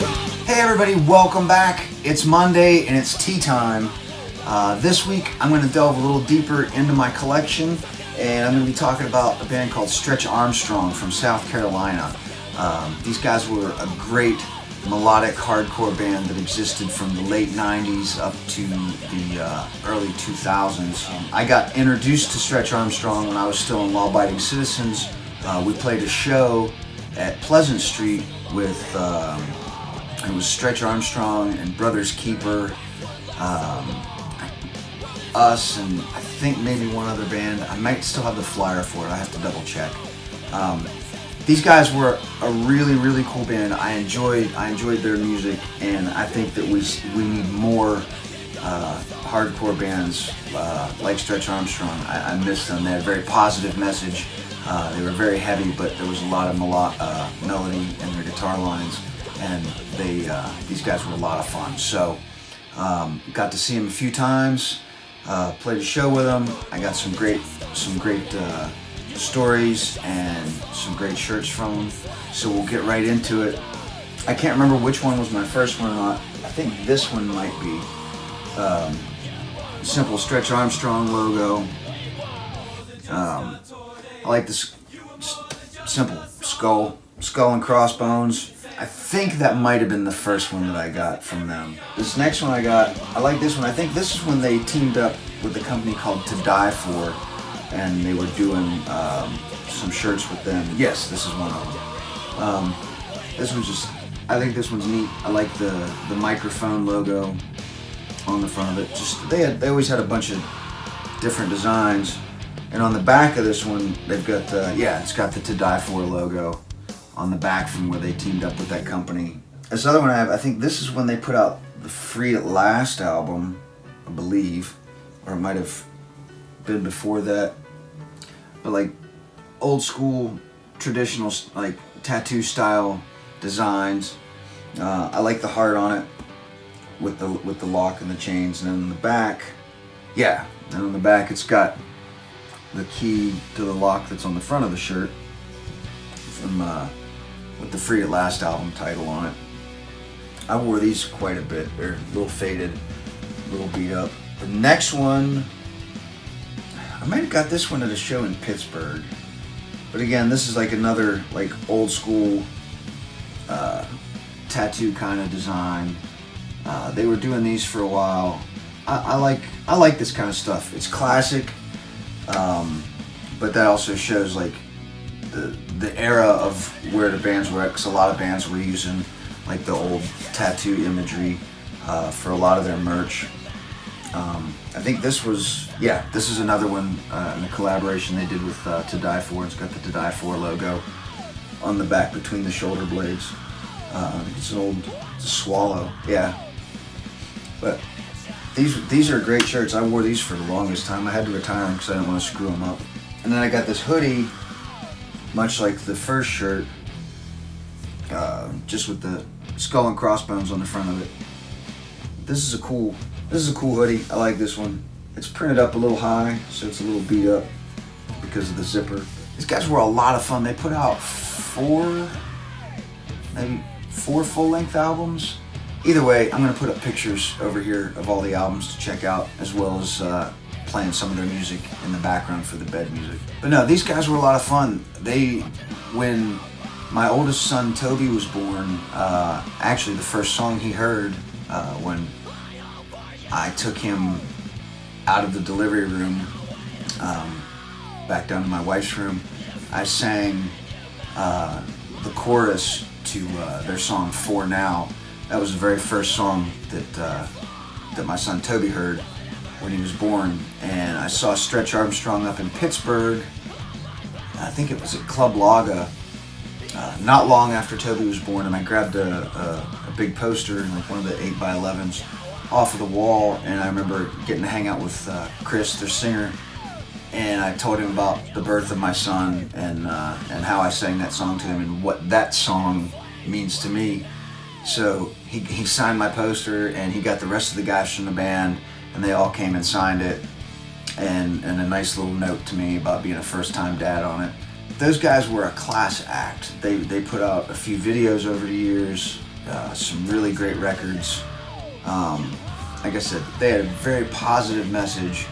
Hey everybody, welcome back. It's Monday and it's tea time. This week I'm going to delve a little deeper into my collection, and I'm going to be talking about a band called Stretch Armstrong from South Carolina. These guys were a great melodic hardcore band that existed from the late 90s up to the early 2000s. I got introduced to Stretch Armstrong when I was still in Law Abiding Citizens. We played a show at Pleasant Street with it was Stretch Armstrong and Brothers Keeper, us, and I think maybe one other band. I might still have the flyer for it. I have to double check. These guys were a really, really cool band. I enjoyed their music, and I think that we need more hardcore bands like Stretch Armstrong. I miss them. They had a very positive message. They were very heavy, but there was a lot of melody in their guitar lines, and these guys were a lot of fun. So got to see them a few times, played a show with them. I got some great stories and some great shirts from them. So we'll get right into it. I can't remember which one was my first one or not. I think this one might be. Simple Stretch Armstrong logo. I like this simple skull and crossbones. I think that might have been the first one that I got from them. This next one I like this one. I think this is when they teamed up with a company called To Die For, and they were doing some shirts with them. Yes, this is one of them. I think this one's neat. I like the microphone logo on the front of it. They always had a bunch of different designs. And on the back of this one, they've got it's got the To Die For logo on the back from where they teamed up with that company. This other one I think this is when they put out the Free at Last album, I believe, or it might have been before that. But like old school, traditional like tattoo style designs. I like the heart on it with the lock and the chains, and then on the back, it's got the key to the lock that's on the front of the shirt from with the Free at Last album title on it. I wore these quite a bit. They're a little faded, a little beat up. The next one, I might have got this one at a show in Pittsburgh, but again, this is like another like old school tattoo kind of design. They were doing these for a while. I like this kind of stuff. It's classic. But that also shows like the era of where the bands were at, because a lot of bands were using like the old tattoo imagery for a lot of their merch. I think this is another one in a collaboration they did with To Die For. It's got the To Die For logo on the back between the shoulder blades. It's a swallow, yeah. But these are great shirts. I wore these for the longest time. I had to retire them because I didn't want to screw them up. And then I got this hoodie, much like the first shirt, just with the skull and crossbones on the front of it. This is a cool hoodie. I like this one. It's printed up a little high, so it's a little beat up because of the zipper. These guys were a lot of fun. They put out maybe four full-length albums. Either way, I'm going to put up pictures over here of all the albums to check out, as well as playing some of their music in the background for the bed music. But no, these guys were a lot of fun. When my oldest son Toby was born, actually the first song he heard when I took him out of the delivery room back down to my wife's room, I sang the chorus to their song For Now. That was the very first song that my son Toby heard when he was born. And I saw Stretch Armstrong up in Pittsburgh. I think it was at Club Laga, not long after Toby was born, and I grabbed a big poster, like one of the 8x11s, off of the wall, and I remember getting to hang out with Chris, their singer, and I told him about the birth of my son and how I sang that song to him and what that song means to me. So he signed my poster, and he got the rest of the guys from the band, and they all came and signed it, and a nice little note to me about being a first-time dad on it. Those guys were a class act. They put out a few videos over the years. some really great records. Like I said, they had a very positive message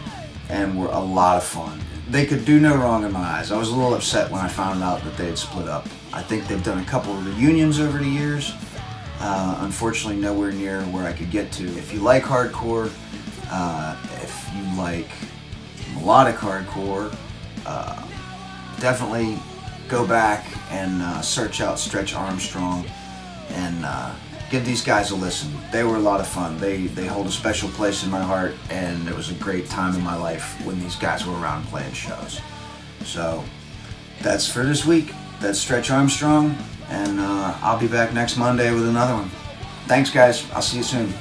and were a lot of fun. They could do no wrong in my eyes. I was a little upset when I found out that they had split up. I think they've done a couple of reunions over the years. Unfortunately, nowhere near where I could get to. If you like hardcore, if you like melodic hardcore, definitely go back and search out Stretch Armstrong and give these guys a listen. They were a lot of fun. They hold a special place in my heart, and it was a great time in my life when these guys were around playing shows. So that's for this week. That's Stretch Armstrong, and I'll be back next Monday with another one. Thanks, guys. I'll see you soon.